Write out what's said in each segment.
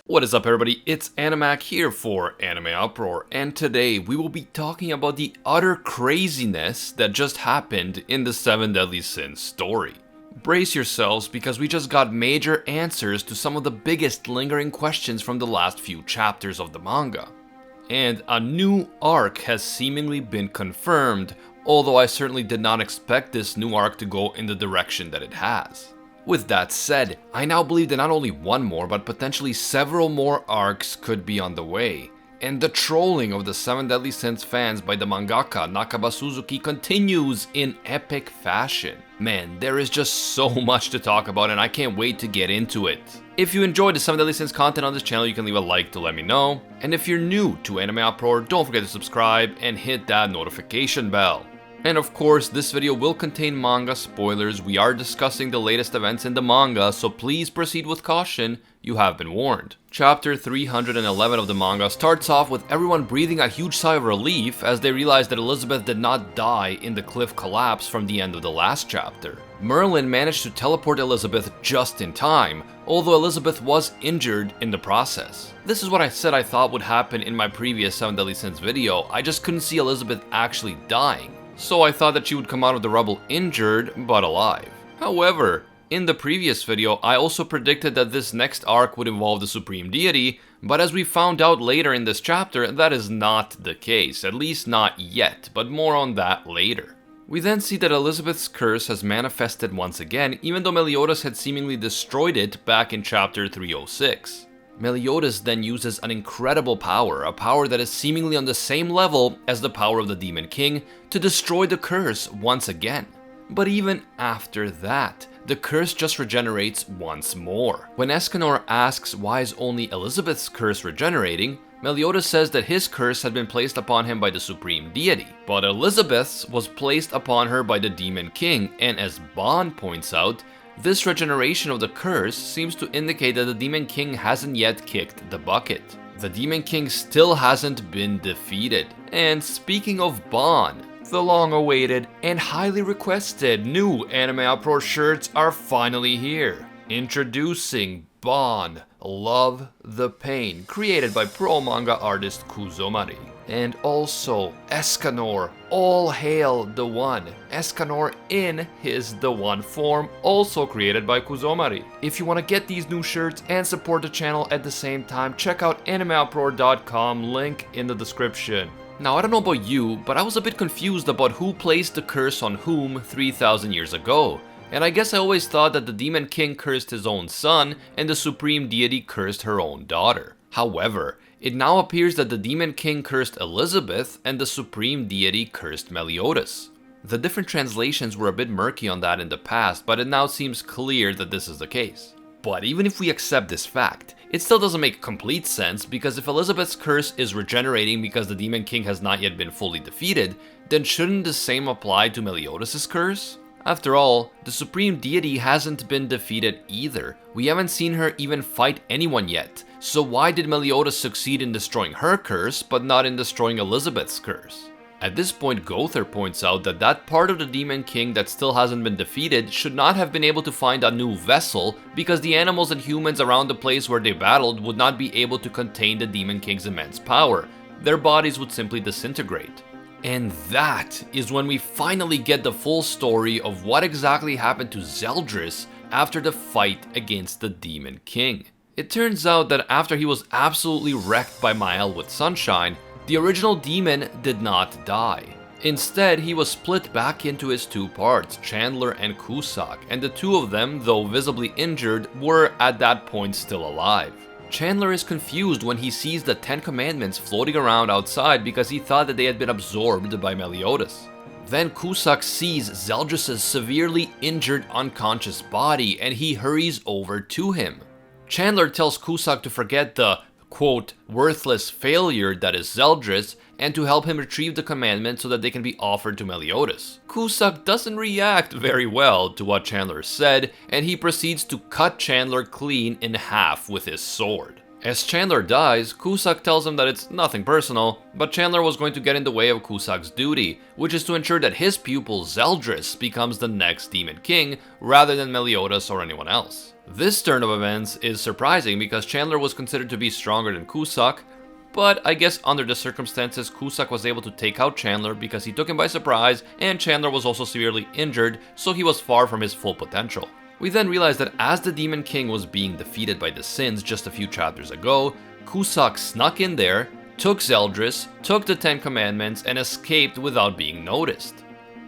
What is up everybody, it's Animac here for AnimeUproar, and today we will be talking about the utter craziness that just happened in the 7 Deadly Sins story. Brace yourselves because we just got major answers to some of the biggest lingering questions from the last few chapters of the manga. And a new arc has seemingly been confirmed, although I certainly did not expect this new arc to go in the direction that it has. With that said, I now believe that not only one more, but potentially several more arcs could be on the way. And the trolling of the 7 Deadly Sins fans by the mangaka Nakaba Suzuki continues in epic fashion. Man, there is just so much to talk about and I can't wait to get into it. If you enjoyed the 7 Deadly Sins content on this channel, you can leave a like to let me know. And if you're new to AnimeUproar, don't forget to subscribe and hit that notification bell. And of course, this video will contain manga spoilers. We are discussing the latest events in the manga, so please proceed with caution, you have been warned. Chapter 311 of the manga starts off with everyone breathing a huge sigh of relief as they realize that Elizabeth did not die in the cliff collapse from the end of the last chapter. Merlin managed to teleport Elizabeth just in time, although Elizabeth was injured in the process. This is what I said I thought would happen in my previous 7 Deadly Sins video, I just couldn't see Elizabeth actually dying. So I thought that she would come out of the rubble injured, but alive. However, in the previous video, I also predicted that this next arc would involve the Supreme Deity, but as we found out later in this chapter, that is not the case, at least not yet, but more on that later. We then see that Elizabeth's curse has manifested once again, even though Meliodas had seemingly destroyed it back in chapter 306. Meliodas then uses an incredible power, a power that is seemingly on the same level as the power of the Demon King, to destroy the curse once again. But even after that, the curse just regenerates once more. When Escanor asks why is only Elizabeth's curse regenerating, Meliodas says that his curse had been placed upon him by the Supreme Deity, but Elizabeth's was placed upon her by the Demon King, and as Bond points out, this regeneration of the curse seems to indicate that the Demon King hasn't yet kicked the bucket. The Demon King still hasn't been defeated. And speaking of Bond, the long-awaited and highly requested new AnimeUproar shirts are finally here. Introducing Bond, Love the Pain, created by pro manga artist Kuzomari. And also Escanor, All Hail the One. Escanor in his The One form, also created by Kuzomari. If you want to get these new shirts and support the channel at the same time, check out AnimeUproar.com, link in the description. Now, I don't know about you, but I was a bit confused about who placed the curse on whom 3,000 years ago. And I guess I always thought that the Demon King cursed his own son and the Supreme Deity cursed her own daughter. However, it now appears that the Demon King cursed Elizabeth and the Supreme Deity cursed Meliodas. The different translations were a bit murky on that in the past, but it now seems clear that this is the case. But even if we accept this fact, it still doesn't make complete sense, because if Elizabeth's curse is regenerating because the Demon King has not yet been fully defeated, then shouldn't the same apply to Meliodas' curse? After all, the Supreme Deity hasn't been defeated either. We haven't seen her even fight anyone yet, so why did Meliodas succeed in destroying her curse, but not in destroying Elizabeth's curse? At this point, Gother points out that that part of the Demon King that still hasn't been defeated should not have been able to find a new vessel, because the animals and humans around the place where they battled would not be able to contain the Demon King's immense power. Their bodies would simply disintegrate. And that is when we finally get the full story of what exactly happened to Zeldris after the fight against the Demon King. It turns out that after he was absolutely wrecked by Mael with Sunshine, the original demon did not die. Instead, he was split back into his two parts, Chandler and Cusack, and the two of them, though visibly injured, were at that point still alive. Chandler is confused when he sees the 10 Commandments floating around outside because he thought that they had been absorbed by Meliodas. Then Cusack sees Zeldris' severely injured unconscious body and he hurries over to him. Chandler tells Cusack to forget the, quote, worthless failure that is Zeldris and to help him retrieve the commandment so that they can be offered to Meliodas. Cusack doesn't react very well to what Chandler said, and he proceeds to cut Chandler clean in half with his sword. As Chandler dies, Cusack tells him that it's nothing personal, but Chandler was going to get in the way of Cusack's duty, which is to ensure that his pupil Zeldris becomes the next Demon King, rather than Meliodas or anyone else. This turn of events is surprising because Chandler was considered to be stronger than Cusack, but I guess under the circumstances, Cusack was able to take out Chandler because he took him by surprise, and Chandler was also severely injured, so he was far from his full potential. We then realized that as the Demon King was being defeated by the Sins just a few chapters ago, Cusack snuck in there, took Zeldris, took the 10 Commandments, and escaped without being noticed.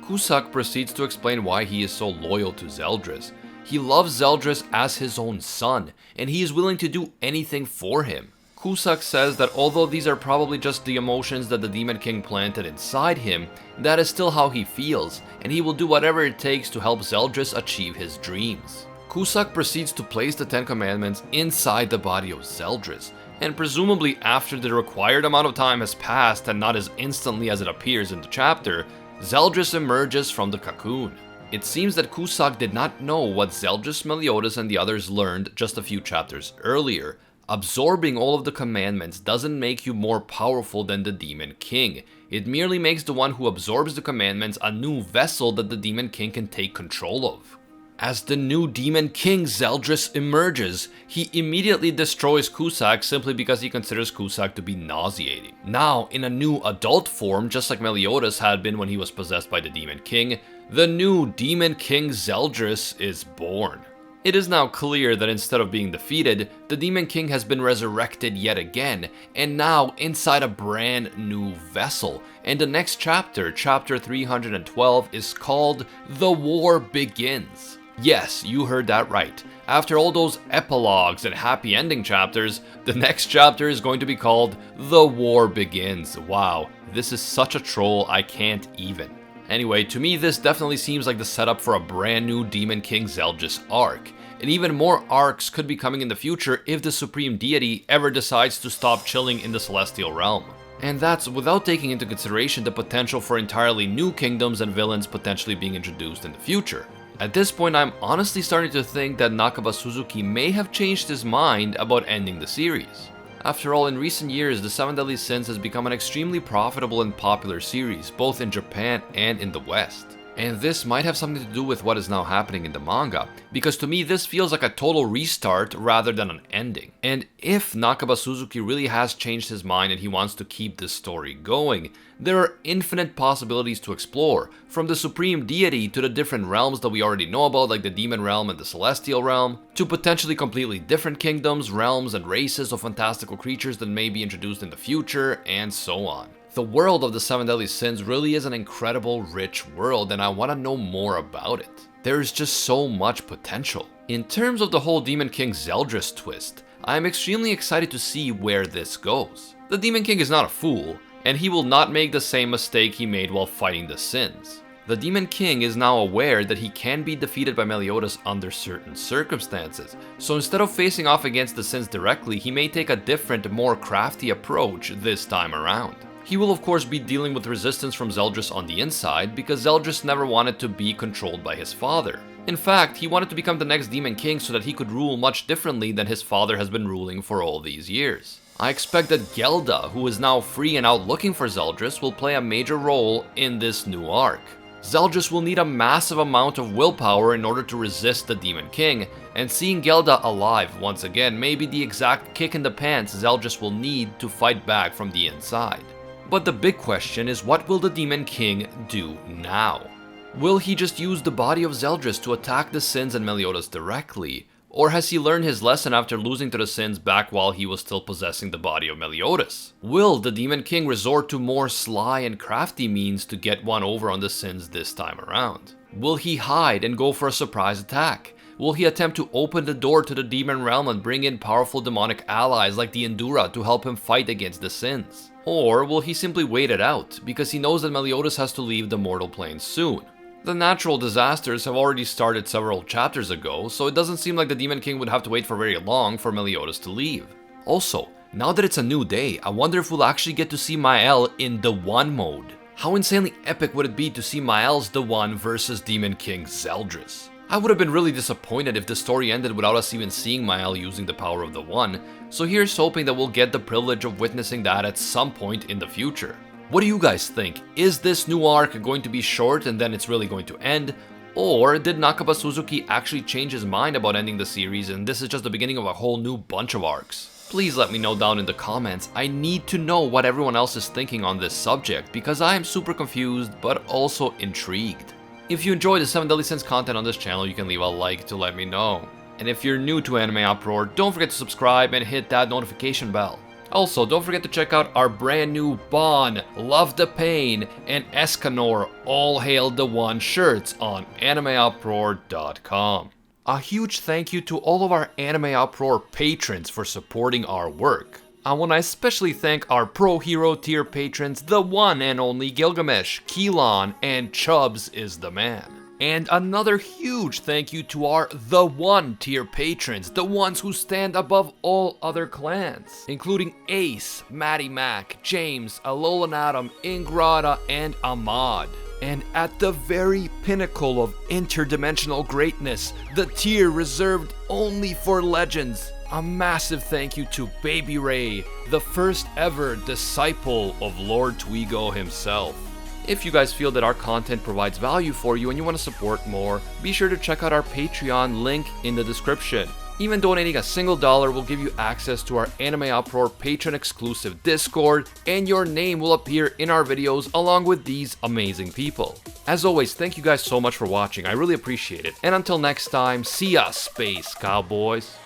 Cusack proceeds to explain why he is so loyal to Zeldris. He loves Zeldris as his own son, and he is willing to do anything for him. Cusack says that although these are probably just the emotions that the Demon King planted inside him, that is still how he feels, and he will do whatever it takes to help Zeldris achieve his dreams. Cusack proceeds to place the 10 Commandments inside the body of Zeldris, and presumably after the required amount of time has passed and not as instantly as it appears in the chapter, Zeldris emerges from the cocoon. It seems that Cusack did not know what Zeldris, Meliodas, and the others learned just a few chapters earlier. Absorbing all of the commandments doesn't make you more powerful than the Demon King. It merely makes the one who absorbs the commandments a new vessel that the Demon King can take control of. As the new Demon King Zeldris emerges, he immediately destroys Cusack simply because he considers Cusack to be nauseating. Now, in a new adult form, just like Meliodas had been when he was possessed by the Demon King, the new Demon King Zeldris is born. It is now clear that instead of being defeated, the Demon King has been resurrected yet again, and now inside a brand new vessel. And the next chapter, chapter 312, is called The War Begins. Yes, you heard that right. After all those epilogues and happy ending chapters, the next chapter is going to be called The War Begins. Wow, this is such a troll, I can't even. Anyway, to me this definitely seems like the setup for a brand new Demon King Zeldris arc, and even more arcs could be coming in the future if the Supreme Deity ever decides to stop chilling in the Celestial Realm. And that's without taking into consideration the potential for entirely new kingdoms and villains potentially being introduced in the future. At this point, I'm honestly starting to think that Nakaba Suzuki may have changed his mind about ending the series. After all, in recent years, the 7 Deadly Sins has become an extremely profitable and popular series, both in Japan and in the West. And this might have something to do with what is now happening in the manga, because to me this feels like a total restart rather than an ending. And if Nakaba Suzuki really has changed his mind and he wants to keep this story going, there are infinite possibilities to explore, from the Supreme Deity to the different realms that we already know about, like the Demon Realm and the Celestial Realm, to potentially completely different kingdoms, realms, and races of fantastical creatures that may be introduced in the future, and so on. The world of the 7 Deadly Sins really is an incredible, rich world, and I want to know more about it. There is just so much potential. In terms of the whole Demon King Zeldris twist, I am extremely excited to see where this goes. The Demon King is not a fool, and he will not make the same mistake he made while fighting the Sins. The Demon King is now aware that he can be defeated by Meliodas under certain circumstances, so instead of facing off against the Sins directly, he may take a different, more crafty approach this time around. He will of course be dealing with resistance from Zeldris on the inside, because Zeldris never wanted to be controlled by his father. In fact, he wanted to become the next Demon King so that he could rule much differently than his father has been ruling for all these years. I expect that Gelda, who is now free and out looking for Zeldris, will play a major role in this new arc. Zeldris will need a massive amount of willpower in order to resist the Demon King, and seeing Gelda alive once again may be the exact kick in the pants Zeldris will need to fight back from the inside. But the big question is, what will the Demon King do now? Will he just use the body of Zeldris to attack the Sins and Meliodas directly? Or has he learned his lesson after losing to the Sins back while he was still possessing the body of Meliodas? Will the Demon King resort to more sly and crafty means to get one over on the Sins this time around? Will he hide and go for a surprise attack? Will he attempt to open the door to the Demon Realm and bring in powerful demonic allies like the Endura to help him fight against the Sins? Or will he simply wait it out, because he knows that Meliodas has to leave the mortal plane soon? The natural disasters have already started several chapters ago, so it doesn't seem like the Demon King would have to wait for very long for Meliodas to leave. Also, now that it's a new day, I wonder if we'll actually get to see Mael in the One mode. How insanely epic would it be to see Mael's the One versus Demon King Zeldris? I would have been really disappointed if the story ended without us even seeing Mael using the power of the One, so here's hoping that we'll get the privilege of witnessing that at some point in the future. What do you guys think? Is this new arc going to be short and then it's really going to end? Or did Nakaba Suzuki actually change his mind about ending the series and this is just the beginning of a whole new bunch of arcs? Please let me know down in the comments. I need to know what everyone else is thinking on this subject because I am super confused but also intrigued. If you enjoy the 7 Deadly Sins content on this channel, you can leave a like to let me know. And if you're new to AnimeUproar, don't forget to subscribe and hit that notification bell. Also, don't forget to check out our brand new Bon, Love the Pain, and Escanor All Hail the One shirts on AnimeUproar.com. A huge thank you to all of our AnimeUproar patrons for supporting our work. I want to especially thank our Pro Hero tier patrons, the one and only Gilgamesh, Keelon, and Chubbs is the man. And another huge thank you to our The One tier patrons, the ones who stand above all other clans, including Ace, Matty Mac, James, Alolan Adam, Ingrata, and Ahmad. And at the very pinnacle of interdimensional greatness, the tier reserved only for legends, a massive thank you to Baby Ray, the first ever disciple of Lord Twigo himself. If you guys feel that our content provides value for you and you want to support more, be sure to check out our Patreon link in the description. Even donating a single dollar will give you access to our AnimeUproar patron exclusive Discord, and your name will appear in our videos along with these amazing people. As always, thank you guys so much for watching, I really appreciate it, and until next time, see ya, Space Cowboys!